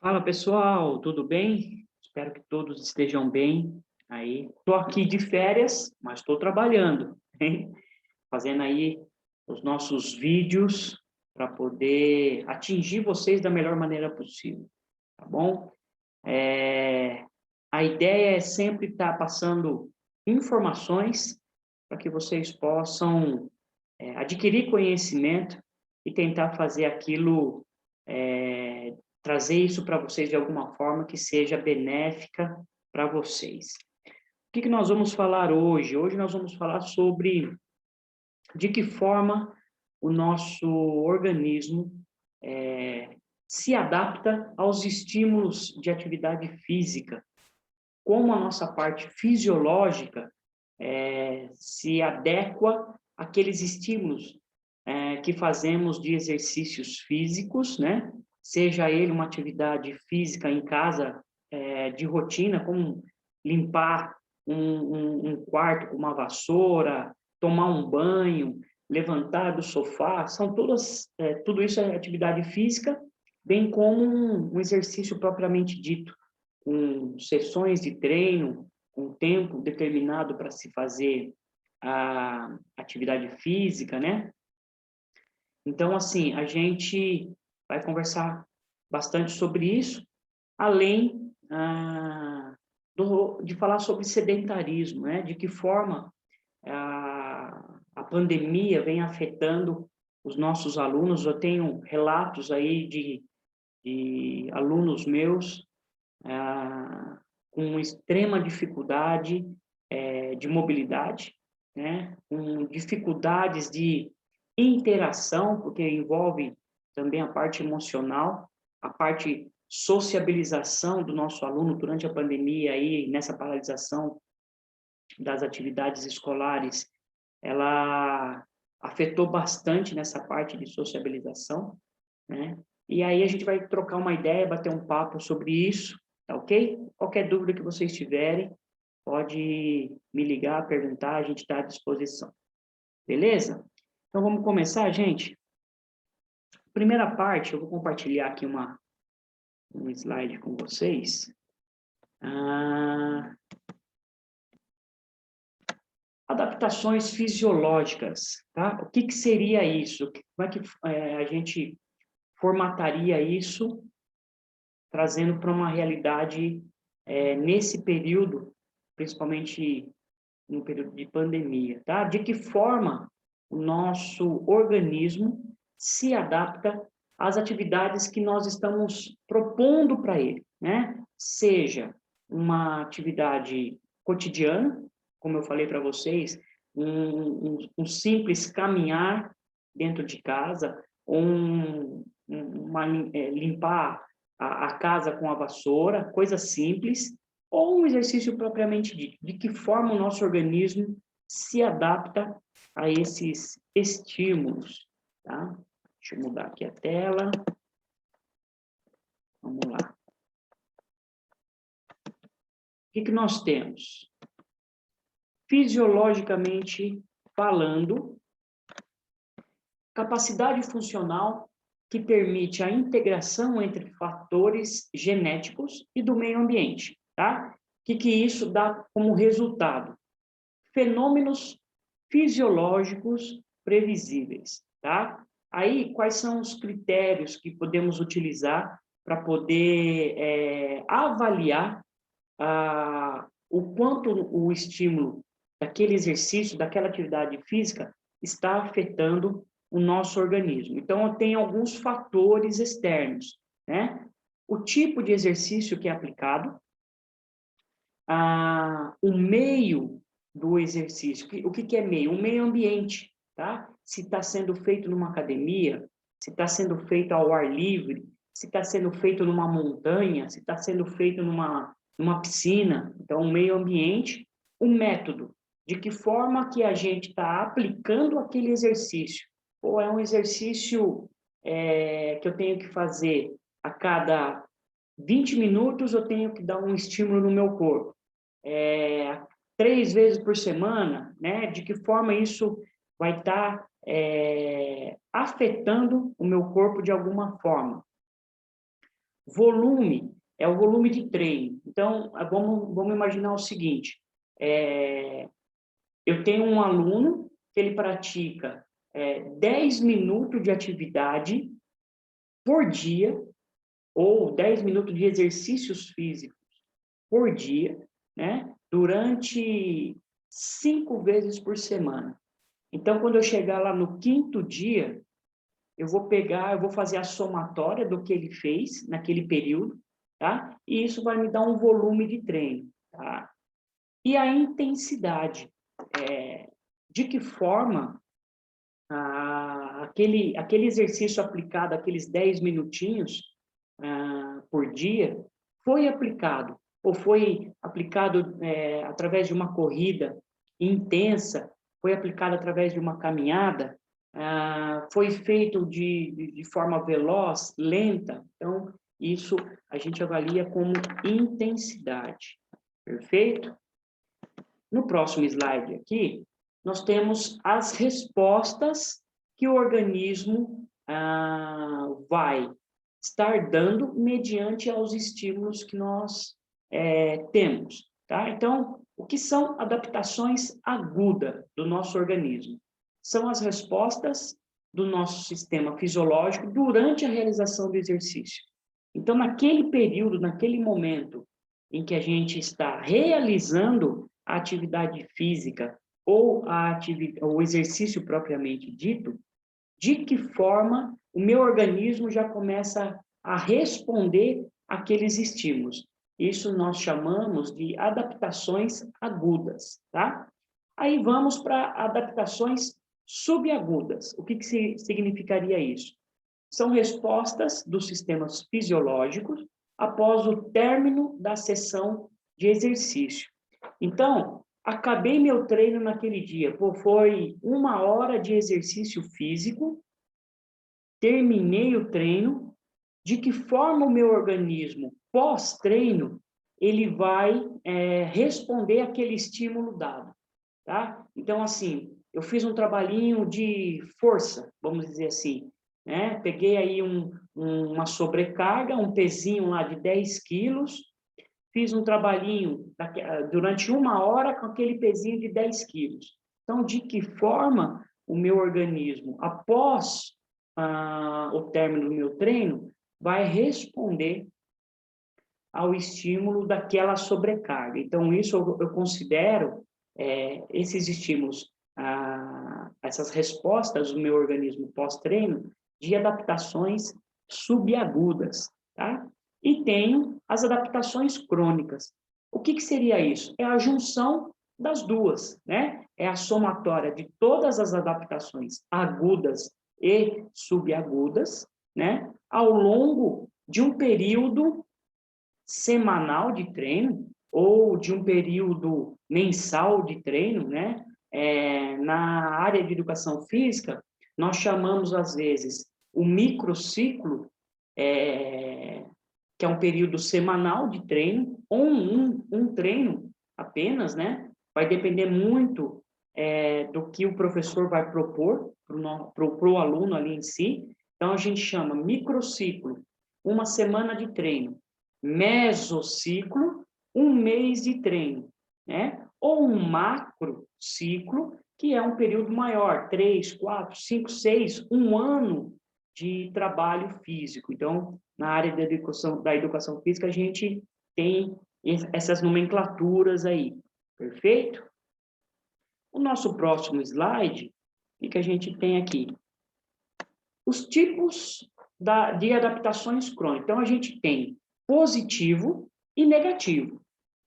Fala pessoal, tudo bem? Espero que todos estejam bem aí. Estou aqui de férias, mas estou trabalhando, hein? Fazendo aí os nossos vídeos para poder atingir vocês da melhor maneira possível, tá bom? A ideia é sempre estar passando informações para que vocês possam adquirir conhecimento e tentar fazer aquilo, trazer isso para vocês de alguma forma que seja benéfica para vocês. O que nós vamos falar hoje? Hoje nós vamos falar sobre de que forma o nosso organismo se adapta aos estímulos de atividade física, como a nossa parte fisiológica se adequa àqueles estímulos que fazemos de exercícios físicos, né? Seja ele uma atividade física em casa, de rotina, como limpar um quarto com uma vassoura, tomar um banho, levantar do sofá, tudo isso é atividade física, bem como um exercício propriamente dito, com sessões de treino, com tempo determinado para se fazer a atividade física, né? Então, assim, a gente vai conversar bastante sobre isso, além de falar sobre sedentarismo, né? De que forma a pandemia vem afetando os nossos alunos. Eu tenho relatos aí de alunos meus com extrema dificuldade de mobilidade, né? Com dificuldades de interação, porque envolve também a parte emocional, a parte sociabilização do nosso aluno durante a pandemia aí, nessa paralisação das atividades escolares, ela afetou bastante nessa parte de sociabilização, né? E aí a gente vai trocar uma ideia, bater um papo sobre isso, tá ok? Qualquer dúvida que vocês tiverem, pode me ligar, perguntar, a gente está à disposição. Beleza? Então vamos começar, gente? Primeira parte, eu vou compartilhar aqui um slide com vocês. Adaptações fisiológicas, tá? O que seria isso? Como é que a gente formataria isso, trazendo para uma realidade nesse período, principalmente no período de pandemia, tá? De que forma o nosso organismo se adapta às atividades que nós estamos propondo para ele, né? Seja uma atividade cotidiana, como eu falei para vocês, um simples caminhar dentro de casa, limpar a casa com a vassoura, coisa simples, ou um exercício propriamente dito, de que forma o nosso organismo se adapta a esses estímulos, tá? Deixa eu mudar aqui a tela. Vamos lá. O que nós temos? Fisiologicamente falando, capacidade funcional que permite a integração entre fatores genéticos e do meio ambiente, tá? O que isso dá como resultado? Fenômenos fisiológicos previsíveis, tá? Aí, quais são os critérios que podemos utilizar para poder avaliar o quanto o estímulo daquele exercício, daquela atividade física, está afetando o nosso organismo. Então, tem alguns fatores externos, né? O tipo de exercício que é aplicado, o meio do exercício. O que é meio? O meio ambiente, tá? Se está sendo feito numa academia, se está sendo feito ao ar livre, se está sendo feito numa montanha, se está sendo feito numa piscina. Então, o meio ambiente, o método, de que forma que a gente está aplicando aquele exercício. Ou é um exercício que eu tenho que fazer a cada 20 minutos, eu tenho que dar um estímulo no meu corpo. 3 vezes por semana, né? De que forma isso vai estar afetando o meu corpo de alguma forma. Volume é o volume de treino. Então, vamos imaginar o seguinte, eu tenho um aluno que ele pratica 10 minutos de atividade por dia, ou 10 minutos de exercícios físicos por dia, né? Durante 5 vezes por semana. Então, quando eu chegar lá no 5º dia, eu vou fazer a somatória do que ele fez naquele período, tá? E isso vai me dar um volume de treino, tá? E a intensidade, de que forma aquele exercício aplicado, aqueles 10 minutinhos por dia, foi aplicado, ou foi aplicado através de uma corrida intensa, foi aplicado através de uma caminhada, foi feito de forma veloz, lenta. Então, isso a gente avalia como intensidade. Perfeito? No próximo slide aqui, nós temos as respostas que o organismo vai estar dando mediante aos estímulos que nós temos, tá? Então, o que são adaptações agudas do nosso organismo? São as respostas do nosso sistema fisiológico durante a realização do exercício. Então, naquele período, naquele momento em que a gente está realizando a atividade física ou o exercício propriamente dito, de que forma o meu organismo já começa a responder àqueles estímulos. Isso nós chamamos de adaptações agudas, tá? Aí vamos para adaptações subagudas. O que significaria isso? São respostas dos sistemas fisiológicos após o término da sessão de exercício. Então, acabei meu treino naquele dia, foi 1 hora de exercício físico, terminei o treino, de que forma o meu organismo, pós-treino, ele vai responder àquele estímulo dado, tá? Então, assim, eu fiz um trabalhinho de força, vamos dizer assim, né? Peguei aí uma sobrecarga, um pezinho lá de 10 quilos, fiz um trabalhinho durante 1 hora com aquele pezinho de 10 quilos. Então, de que forma o meu organismo, após o término do meu treino, vai responder ao estímulo daquela sobrecarga. Então, isso eu considero esses estímulos, essas respostas do meu organismo pós-treino, de adaptações subagudas, tá? E tenho as adaptações crônicas. O que seria isso? É a junção das duas, né? É a somatória de todas as adaptações agudas e subagudas, né? Ao longo de um período semanal de treino ou de um período mensal de treino, né? Na área de educação física, nós chamamos, às vezes, o microciclo, que é um período semanal de treino, ou um treino apenas, né? Vai depender muito do que o professor vai propor para o aluno ali em si. Então, a gente chama microciclo, 1 semana de treino, mesociclo, 1 mês de treino, né? Ou um macrociclo, que é um período maior, 3, 4, 5, 6, 1 ano de trabalho físico. Então, na área da educação física, a gente tem essas nomenclaturas aí, perfeito? O nosso próximo slide, o que a gente tem aqui? Os tipos de adaptações crônicas. Então, a gente tem positivo e negativo,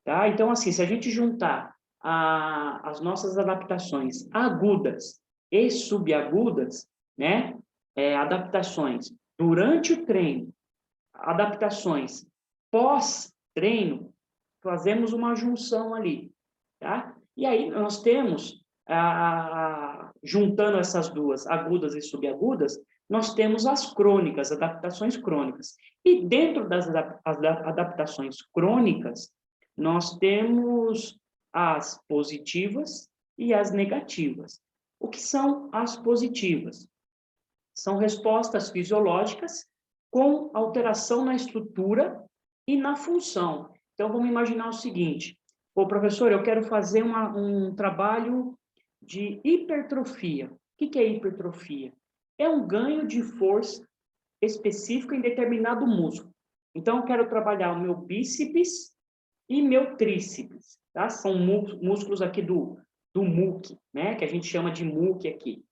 tá? Então, assim, se a gente juntar as nossas adaptações agudas e subagudas, né? Adaptações durante o treino, adaptações pós-treino, fazemos uma junção ali, tá? E aí nós temos, juntando essas duas, agudas e subagudas, nós temos as crônicas, adaptações crônicas. E dentro das adaptações crônicas, nós temos as positivas e as negativas. O que são as positivas? São respostas fisiológicas com alteração na estrutura e na função. Então, vamos imaginar o seguinte: ô, professor, eu quero fazer um trabalho de hipertrofia. O que é hipertrofia? É um ganho de força específico em determinado músculo. Então, eu quero trabalhar o meu bíceps e meu tríceps, tá? São músculos aqui do muque, né? Que a gente chama de muque aqui.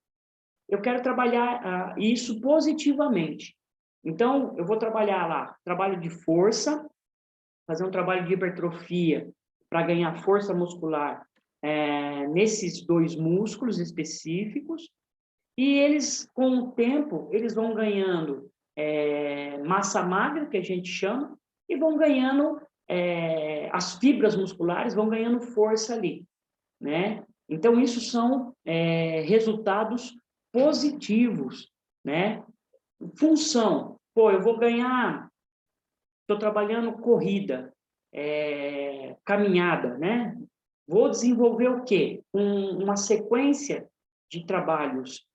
Eu quero trabalhar isso positivamente. Então, eu vou trabalhar lá, trabalho de força, fazer um trabalho de hipertrofia para ganhar força muscular nesses dois músculos específicos, e eles, com o tempo, eles vão ganhando massa magra, que a gente chama, e vão ganhando, as fibras musculares vão ganhando força ali, né? Então, isso são resultados positivos, né? Função, pô, eu vou ganhar, estou trabalhando corrida, caminhada, né? Vou desenvolver o quê? Uma sequência de trabalhos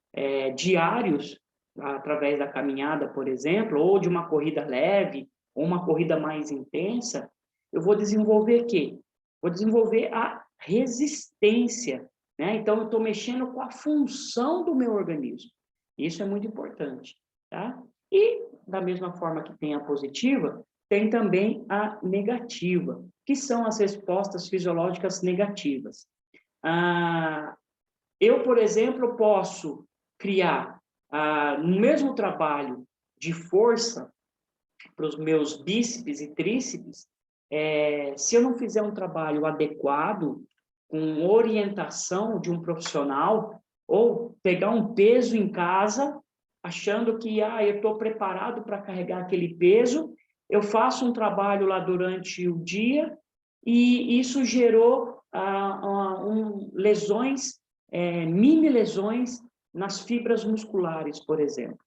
diários, através da caminhada, por exemplo, ou de uma corrida leve, ou uma corrida mais intensa. Eu vou desenvolver o quê? Vou desenvolver a resistência, né? Então, eu estou mexendo com a função do meu organismo. Isso é muito importante, tá? E, da mesma forma que tem a positiva, tem também a negativa, que são as respostas fisiológicas negativas. Eu, por exemplo, posso criar, no mesmo trabalho de força para os meus bíceps e tríceps, se eu não fizer um trabalho adequado, com orientação de um profissional, ou pegar um peso em casa, achando que eu estou preparado para carregar aquele peso, eu faço um trabalho lá durante o dia, e isso gerou lesões, mini lesões nas fibras musculares, por exemplo.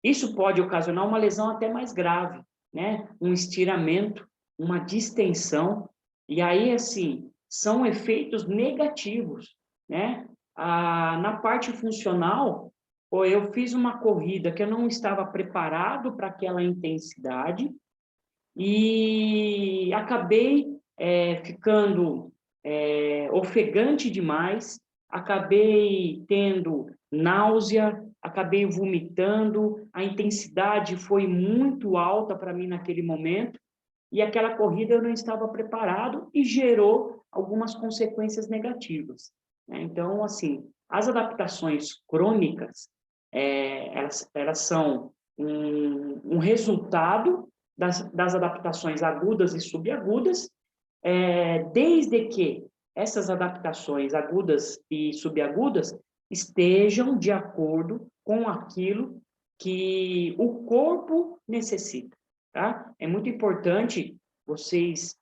Isso pode ocasionar uma lesão até mais grave, né? Um estiramento, uma distensão, e aí, assim, são efeitos negativos, né? Na parte funcional, eu fiz uma corrida que eu não estava preparado para aquela intensidade e acabei ficando ofegante demais, acabei tendo náusea, acabei vomitando, a intensidade foi muito alta para mim naquele momento, e aquela corrida eu não estava preparado e gerou algumas consequências negativas, né? Então, assim, as adaptações crônicas, elas são um resultado das adaptações agudas e subagudas, desde que essas adaptações agudas e subagudas estejam de acordo com aquilo que o corpo necessita, tá? É muito importante vocês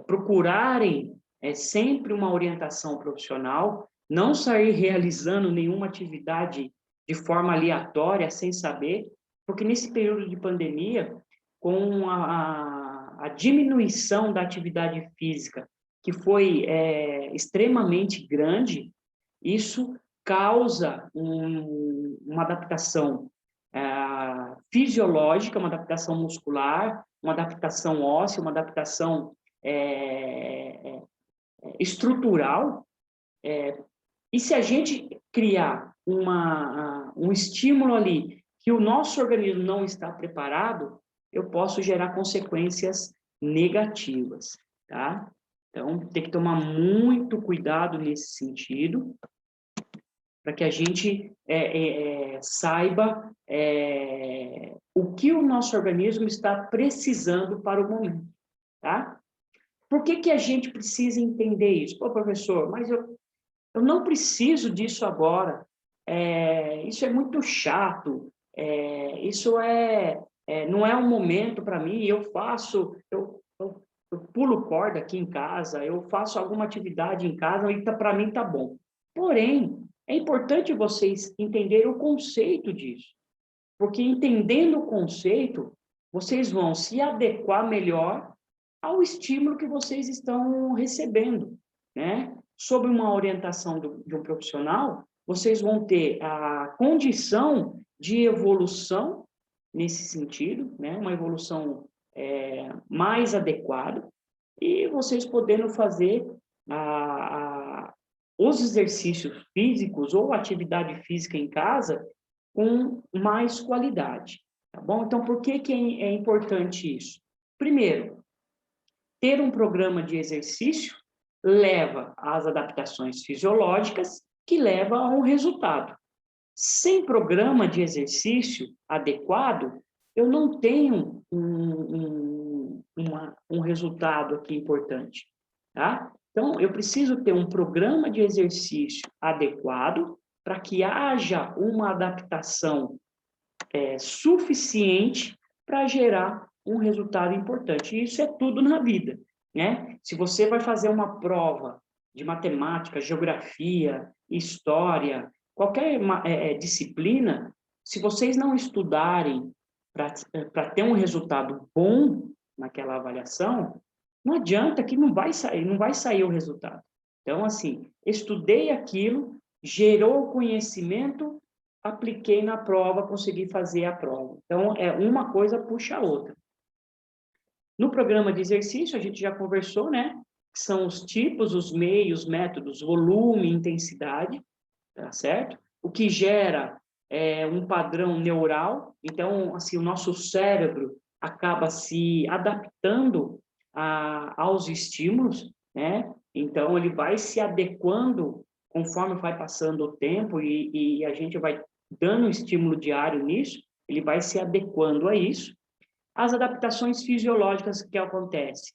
procurarem sempre uma orientação profissional, não sair realizando nenhuma atividade de forma aleatória, sem saber, porque nesse período de pandemia, com a diminuição da atividade física, que foi extremamente grande, isso causa uma adaptação fisiológica, uma adaptação muscular, uma adaptação óssea, uma adaptação estrutural, e se a gente criar um estímulo ali que o nosso organismo não está preparado, eu posso gerar consequências negativas, tá? Então, tem que tomar muito cuidado nesse sentido, para que a gente saiba o que o nosso organismo está precisando para o momento, tá? Por que a gente precisa entender isso? Pô, professor, mas eu não preciso disso agora, isso é muito chato, isso não é um momento para mim, eu pulo corda aqui em casa, eu faço alguma atividade em casa e para mim tá bom. Porém, é importante vocês entenderem o conceito disso, porque entendendo o conceito, vocês vão se adequar melhor ao estímulo que vocês estão recebendo, né? Sob uma orientação de um profissional, vocês vão ter a condição de evolução nesse sentido, né? Uma evolução mais adequada, e vocês podendo fazer os exercícios físicos ou atividade física em casa com mais qualidade, tá bom? Então, por que é importante isso? Primeiro, ter um programa de exercício leva às adaptações fisiológicas, que leva a um resultado. Sem programa de exercício adequado, eu não tenho um resultado aqui importante, tá? Então, eu preciso ter um programa de exercício adequado para que haja uma adaptação suficiente para gerar um resultado importante. E isso é tudo na vida, né? Se você vai fazer uma prova de matemática, geografia, história, qualquer disciplina, se vocês não estudarem para ter um resultado bom naquela avaliação, não adianta que não vai sair o resultado. Então, assim, estudei aquilo, gerou conhecimento, apliquei na prova, consegui fazer a prova. Então, uma coisa puxa a outra. No programa de exercício, a gente já conversou, né? Que são os tipos, os meios, métodos, volume, intensidade, tá certo? O que gera um padrão neural. Então, assim, o nosso cérebro acaba se adaptando aos estímulos, né? Então, ele vai se adequando conforme vai passando o tempo e a gente vai dando um estímulo diário nisso, ele vai se adequando a isso. As adaptações fisiológicas que acontecem.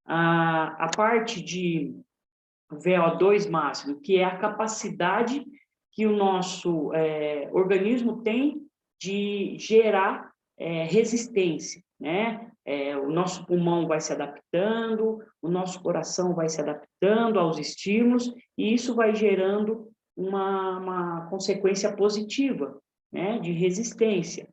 A parte de VO2 máximo, que é a capacidade que o nosso organismo tem de gerar resistência, né? O nosso pulmão vai se adaptando, o nosso coração vai se adaptando aos estímulos, e isso vai gerando uma consequência positiva, né? De resistência.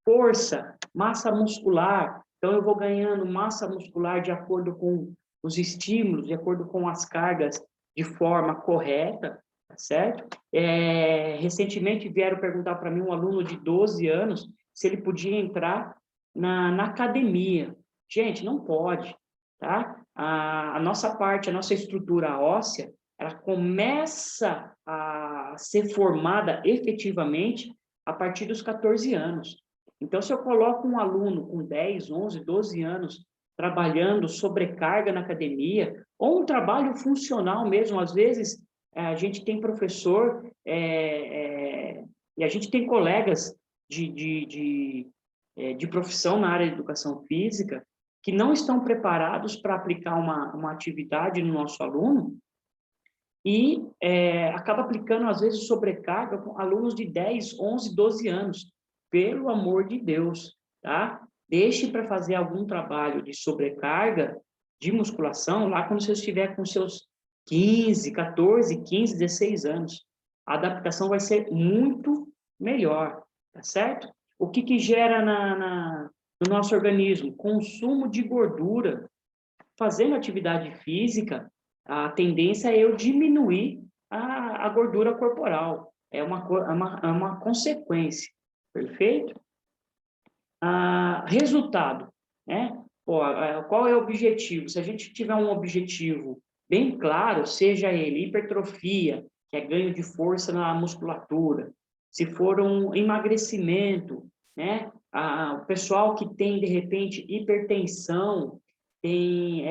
Força, massa muscular. Então, eu vou ganhando massa muscular de acordo com os estímulos, de acordo com as cargas, de forma correta, tá certo? Recentemente vieram perguntar para mim, um aluno de 12 anos, se ele podia entrar na academia. Gente, não pode, tá? A nossa parte, a nossa estrutura óssea, ela começa a ser formada efetivamente a partir dos 14 anos. Então, se eu coloco um aluno com 10, 11, 12 anos trabalhando sobrecarga na academia, ou um trabalho funcional mesmo, às vezes a gente tem professor e a gente tem colegas de profissão na área de educação física que não estão preparados para aplicar uma atividade no nosso aluno e acaba aplicando, às vezes, sobrecarga com alunos de 10, 11, 12 anos. Pelo amor de Deus, tá? Deixe para fazer algum trabalho de sobrecarga, de musculação, lá quando você estiver com seus 15, 14, 15, 16 anos. A adaptação vai ser muito melhor, tá certo? O que gera no nosso organismo? Consumo de gordura. Fazendo atividade física, a tendência é eu diminuir a gordura corporal. É uma consequência, perfeito? Resultado, né? Qual é o objetivo? Se a gente tiver um objetivo bem claro, seja ele hipertrofia, que é ganho de força na musculatura, se for um emagrecimento, né? O pessoal que tem, de repente, hipertensão, tem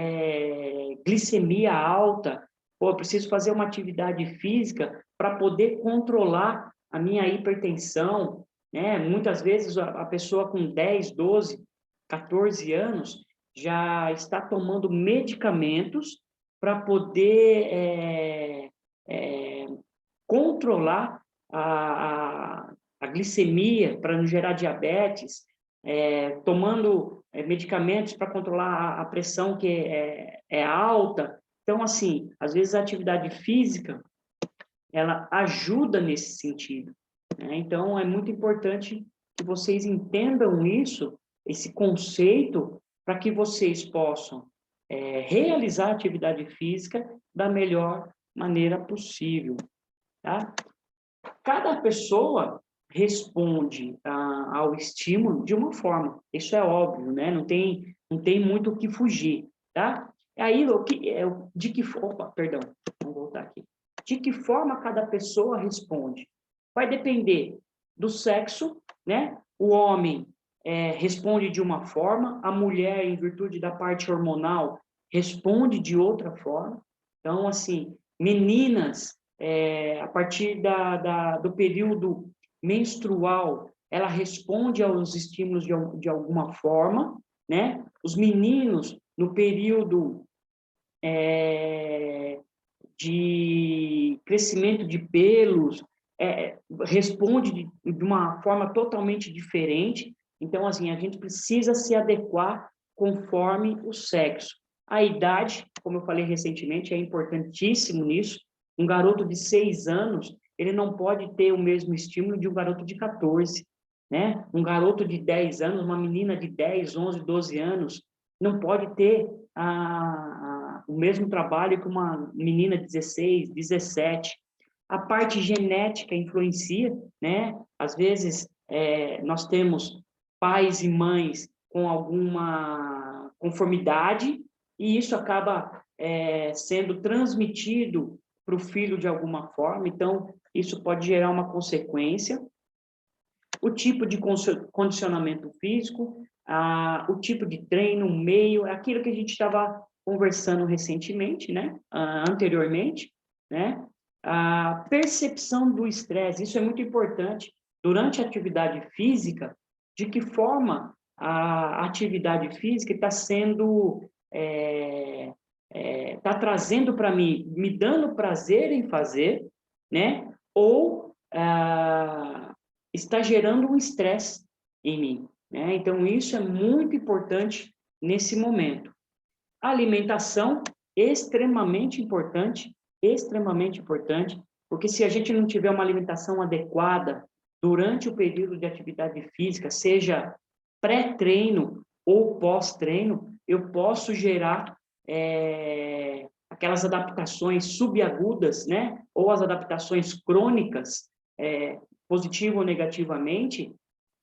glicemia alta, eu preciso fazer uma atividade física para poder controlar a minha hipertensão, né? Muitas vezes a pessoa com 10, 12, 14 anos já está tomando medicamentos para poder controlar a glicemia, para não gerar diabetes, tomando medicamentos para controlar a pressão que é alta. Então, assim, às vezes a atividade física, ela ajuda nesse sentido, né? Então, é muito importante que vocês entendam isso, esse conceito, para que vocês possam realizar a atividade física da melhor maneira possível, tá? Cada pessoa responde ao estímulo de uma forma. Isso é óbvio, né? Não tem muito o que fugir, tá? Aí, perdão, vamos voltar aqui. De que forma cada pessoa responde? Vai depender do sexo, né? O homem responde de uma forma, a mulher, em virtude da parte hormonal, responde de outra forma. Então, assim, meninas, a partir do período menstrual, ela responde aos estímulos de alguma forma, né? Os meninos, no período de crescimento de pelos, responde de uma forma totalmente diferente. Então, assim, a gente precisa se adequar conforme o sexo. A idade, como eu falei recentemente, é importantíssimo nisso. Um garoto de 6 anos, ele não pode ter o mesmo estímulo de um garoto de 14, né? Um garoto de 10 anos, uma menina de 10, 11, 12 anos, não pode ter o mesmo trabalho que uma menina de 16, 17. A parte genética influencia, né? Às vezes, nós temos pais e mães com alguma conformidade, e isso acaba sendo transmitido para o filho de alguma forma, então isso pode gerar uma consequência. O tipo de condicionamento físico, o tipo de treino, o meio, aquilo que a gente estava conversando recentemente, né? Anteriormente, né? A percepção do estresse, isso é muito importante. Durante a atividade física, de que forma a atividade física está sendo, está trazendo para mim, me dando prazer em fazer, né? Ou está gerando um estresse em mim, né? Então, isso é muito importante nesse momento. A alimentação, extremamente importante, porque se a gente não tiver uma alimentação adequada durante o período de atividade física, seja pré-treino ou pós-treino, eu posso gerar aquelas adaptações subagudas, né? Ou as adaptações crônicas, positivo ou negativamente,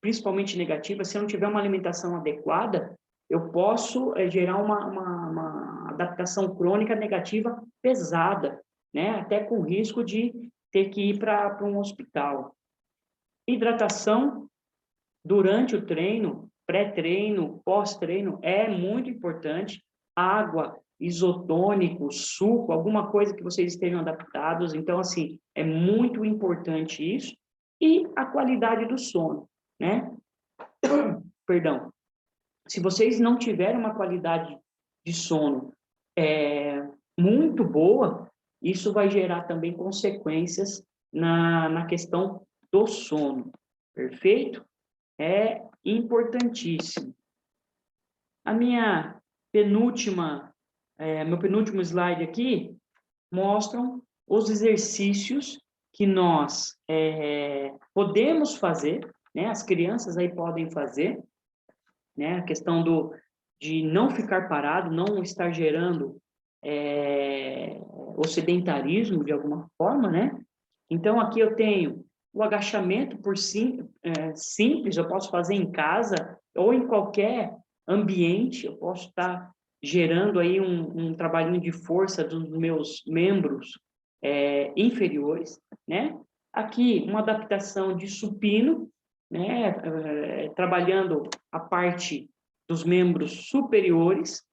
principalmente negativa. Se eu não tiver uma alimentação adequada, eu posso gerar uma adaptação crônica negativa pesada, né? Até com risco de ter que ir para um hospital. Hidratação durante o treino, pré-treino, pós-treino, é muito importante. Água, isotônico, suco, alguma coisa que vocês estejam adaptados. Então, assim, é muito importante isso. E a qualidade do sono, né? Perdão. Se vocês não tiverem uma qualidade de sono muito boa, isso vai gerar também consequências na questão do sono. Perfeito? É importantíssimo. A minha meu penúltimo slide aqui mostram os exercícios que nós podemos fazer, né? As crianças aí podem fazer, né? A questão de não ficar parado, não estar gerando o sedentarismo de alguma forma, né? Então, aqui eu tenho o agachamento simples, eu posso fazer em casa ou em qualquer ambiente, eu posso estar gerando aí um trabalhinho de força dos meus membros inferiores, né? Aqui, uma adaptação de supino, né? Trabalhando a parte dos membros superiores.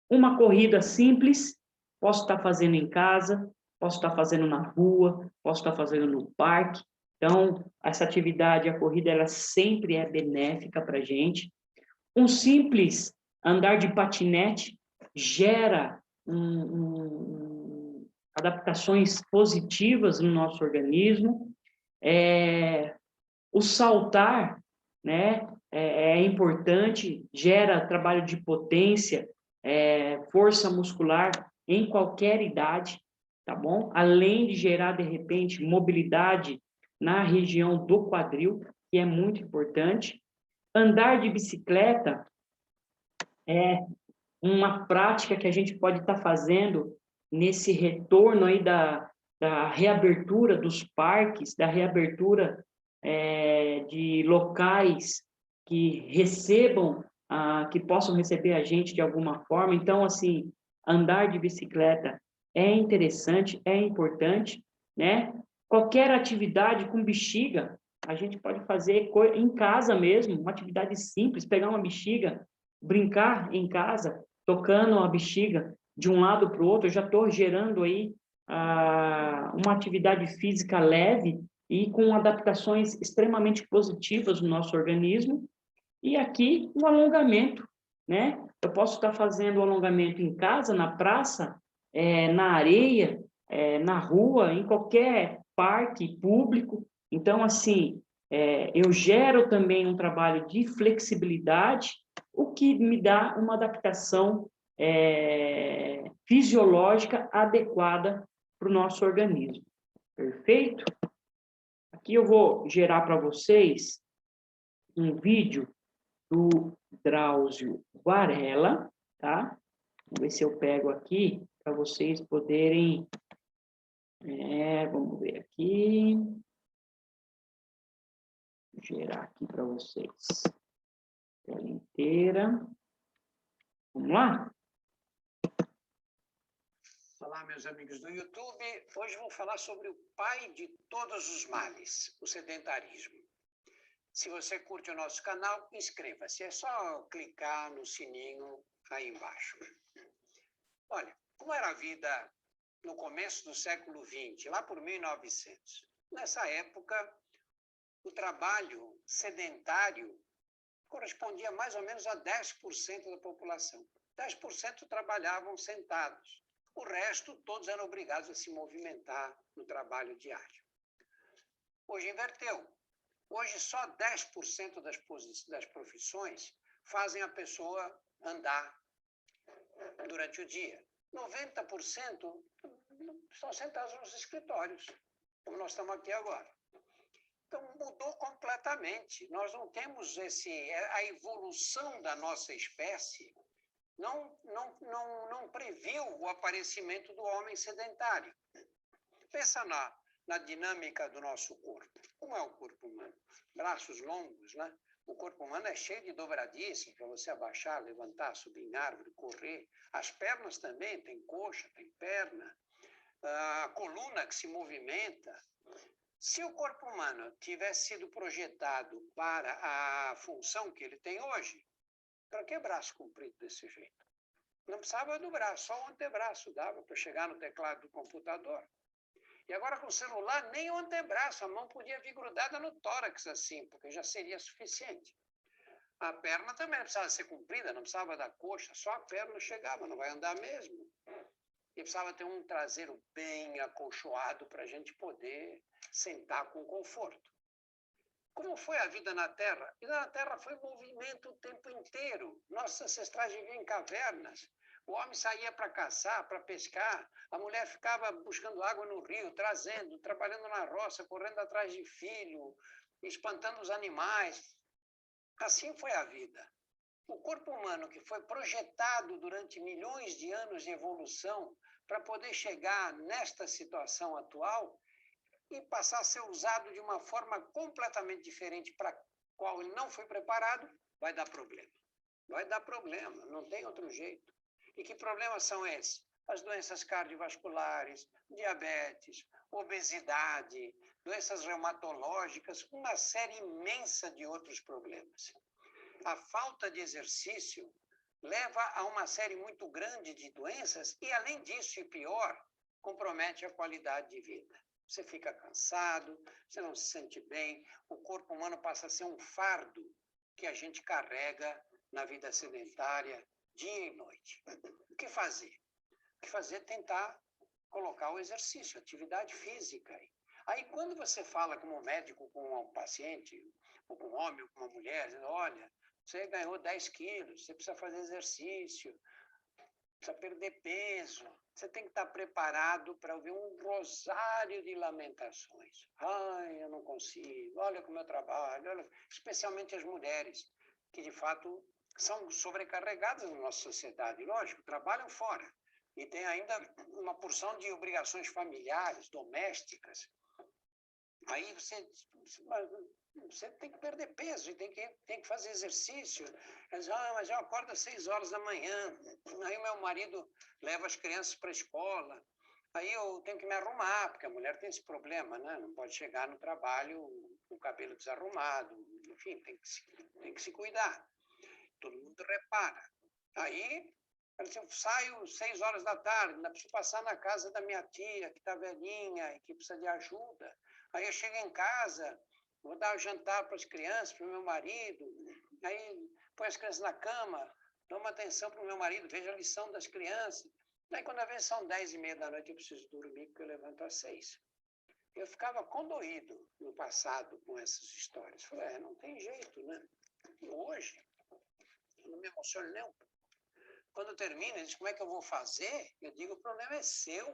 Uma corrida simples, posso estar fazendo em casa, posso estar fazendo na rua, posso estar fazendo no parque. Então, essa atividade, a corrida, ela sempre é benéfica para a gente. Um simples andar de patinete gera adaptações positivas no nosso organismo. O saltar, né, é importante, gera trabalho de potência, força muscular em qualquer idade, tá bom? Além de gerar, de repente, mobilidade na região do quadril, que é muito importante. Andar de bicicleta é uma prática que a gente pode estar fazendo nesse retorno aí da reabertura dos parques, da reabertura de locais que recebam, que possam receber a gente de alguma forma. Então, assim, andar de bicicleta é interessante, é importante, né? Qualquer atividade com bexiga, a gente pode fazer em casa mesmo, uma atividade simples, pegar uma bexiga, brincar em casa, tocando a bexiga de um lado para o outro. Eu já estou gerando aí uma atividade física leve e com adaptações extremamente positivas no nosso organismo. E aqui o alongamento, né? Eu posso estar fazendo o alongamento em casa, na praça, na areia, na rua, em qualquer parque público. Então, assim, eu gero também um trabalho de flexibilidade, o que me dá uma adaptação fisiológica adequada para o nosso organismo. Perfeito? Aqui eu vou gerar para vocês um vídeo do Drauzio Varela, tá? Vamos ver se eu pego aqui para vocês poderem... vamos ver aqui. Vou gerar aqui para vocês. Tela inteira. Vamos lá? Olá, meus amigos do YouTube. Hoje vou falar sobre o pai de todos os males, o sedentarismo. Se você curte o nosso canal, inscreva-se. É só clicar no sininho aí embaixo. Olha, como era a vida no começo do século XX, lá por 1900? Nessa época, o trabalho sedentário correspondia mais ou menos a 10% da população. 10% trabalhavam sentados. O resto, todos eram obrigados a se movimentar no trabalho diário. Hoje inverteu. Hoje, só 10% das profissões fazem a pessoa andar durante o dia. 90% estão sentados nos escritórios, como nós estamos aqui agora. Então, mudou completamente. Nós não temos a evolução da nossa espécie não previu o aparecimento do homem sedentário. Pensa na dinâmica do nosso corpo. Como é o corpo humano? Braços longos, né? O corpo humano é cheio de dobradiças para você abaixar, levantar, subir em árvore, correr. As pernas também, tem coxa, tem perna. A coluna que se movimenta. Se o corpo humano tivesse sido projetado para a função que ele tem hoje, para que braço comprido desse jeito? Não precisava do braço, só o antebraço dava para chegar no teclado do computador. E agora com o celular, nem o antebraço, a mão podia vir grudada no tórax assim, porque já seria suficiente. A perna também não precisava ser comprida, não precisava da coxa, só a perna chegava, não vai andar mesmo. E precisava ter um traseiro bem acolchoado para a gente poder sentar com conforto. Como foi a vida na Terra? A vida na Terra foi movimento o tempo inteiro. Nossos ancestrais viviam em cavernas. O homem saía para caçar, para pescar. A mulher ficava buscando água no rio, trazendo, trabalhando na roça, correndo atrás de filho, espantando os animais. Assim foi a vida. O corpo humano que foi projetado durante milhões de anos de evolução para poder chegar nesta situação atual e passar a ser usado de uma forma completamente diferente para a qual ele não foi preparado, vai dar problema. Vai dar problema, não tem outro jeito. E que problemas são esses? As doenças cardiovasculares, diabetes, obesidade, doenças reumatológicas, uma série imensa de outros problemas. A falta de exercício leva a uma série muito grande de doenças e, além disso, e pior, compromete a qualidade de vida. Você fica cansado, você não se sente bem, o corpo humano passa a ser um fardo que a gente carrega na vida sedentária, dia e noite. O que fazer? O que fazer é tentar colocar o exercício, atividade física. Aí, quando você fala como médico com um paciente, ou com um homem, ou com uma mulher, dizendo, olha, você ganhou 10 quilos, você precisa fazer exercício, precisa perder peso. Você tem que estar preparado para ouvir um rosário de lamentações. Ai, eu não consigo, olha como eu trabalho, olha... Especialmente as mulheres, que de fato são sobrecarregadas na nossa sociedade. Lógico, trabalham fora. E tem ainda uma porção de obrigações familiares, domésticas. Aí você tem que perder peso, tem que fazer exercício. Mas eu acordo às 6 horas da manhã, aí meu marido leva as crianças para a escola, aí eu tenho que me arrumar, porque a mulher tem esse problema, né? Não pode chegar no trabalho com o cabelo desarrumado, enfim, tem que se cuidar. Todo mundo repara. Aí eu saio 6 horas da tarde, ainda preciso passar na casa da minha tia, que está velhinha e que precisa de ajuda. Aí eu chego em casa, vou dar o jantar para as crianças, para o meu marido, aí põe as crianças na cama, dou uma atenção para o meu marido, vejo a lição das crianças. Daí, quando às vezes são 10h30 da noite, eu preciso dormir, porque eu levanto às 6. Eu ficava condoído no passado com essas histórias. Falei, não tem jeito, né? E hoje, eu não me emociono nem um pouco. Quando termina, ele diz, como é que eu vou fazer? Eu digo, o problema é seu.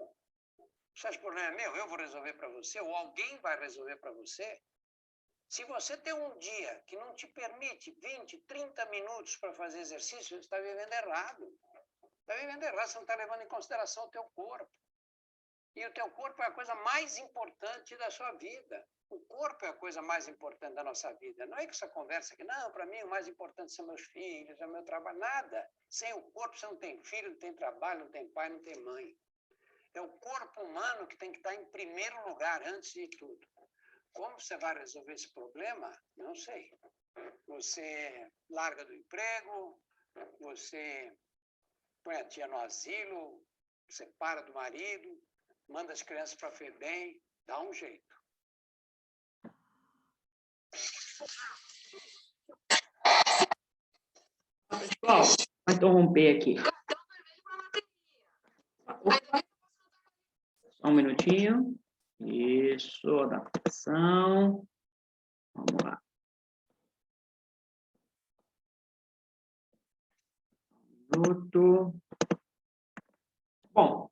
Você acha que o problema é meu? Eu vou resolver para você? Ou alguém vai resolver para você? Se você tem um dia que não te permite 20, 30 minutos para fazer exercício, você está vivendo errado. Está vivendo errado, você não está levando em consideração o teu corpo. E o teu corpo é a coisa mais importante da sua vida. O corpo é a coisa mais importante da nossa vida. Não é que essa conversa que, não, para mim o mais importante são meus filhos, é o meu trabalho. Nada. Sem o corpo você não tem filho, não tem trabalho, não tem pai, não tem mãe. É o corpo humano que tem que estar em primeiro lugar, antes de tudo. Como você vai resolver esse problema? Não sei. Você larga do emprego, você põe a tia no asilo, separa do marido, manda as crianças para a FEBEM, dá um jeito. Pessoal, vou interromper aqui. Só um minutinho. Isso, adaptação. Vamos lá. Um minuto. Bom,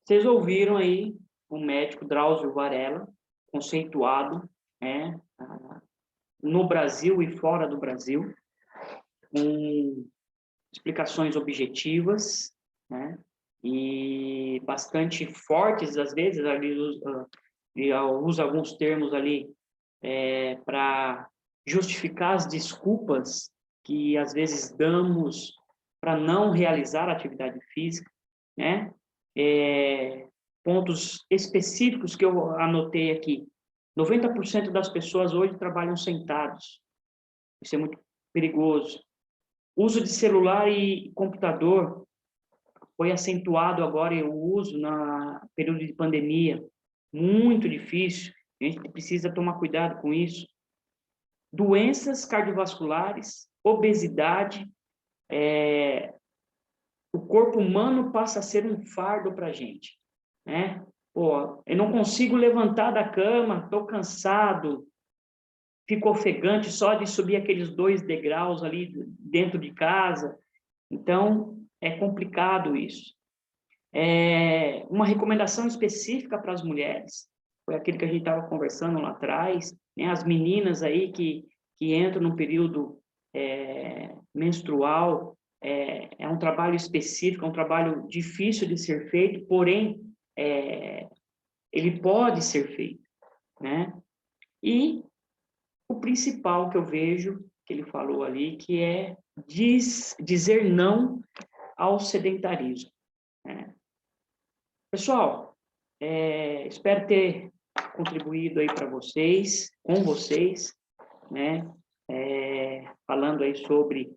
vocês ouviram aí o médico Drauzio Varella, conceituado, né, no Brasil e fora do Brasil, com explicações objetivas, né, e bastante fortes, às vezes, ali usa alguns termos ali para justificar as desculpas que, às vezes, damos para não realizar a atividade física, né? Pontos específicos que eu anotei aqui. 90% das pessoas hoje trabalham sentados. Isso é muito perigoso. Uso de celular e computador foi acentuado agora o uso no período de pandemia. Muito difícil. A gente precisa tomar cuidado com isso. Doenças cardiovasculares, obesidade, o corpo humano passa a ser um fardo para a gente, né? Pô, eu não consigo levantar da cama, estou cansado, fico ofegante só de subir aqueles 2 degraus ali dentro de casa. Então, é complicado isso. Uma recomendação específica para as mulheres, foi aquilo que a gente estava conversando lá atrás, né? As meninas aí que entram no período menstrual, é um trabalho específico, é um trabalho difícil de ser feito, porém, ele pode ser feito, né? E o principal que eu vejo, que ele falou ali, que é dizer não ao sedentarismo, né? Pessoal, espero ter contribuído aí para vocês, com vocês, né? Falando aí sobre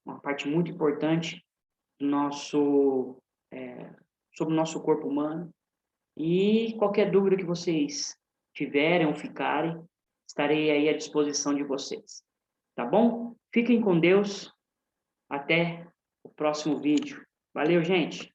uma parte muito importante do sobre o nosso corpo humano. E qualquer dúvida que vocês tiverem ou ficarem, estarei aí à disposição de vocês. Tá bom? Fiquem com Deus. Até o próximo vídeo. Valeu, gente!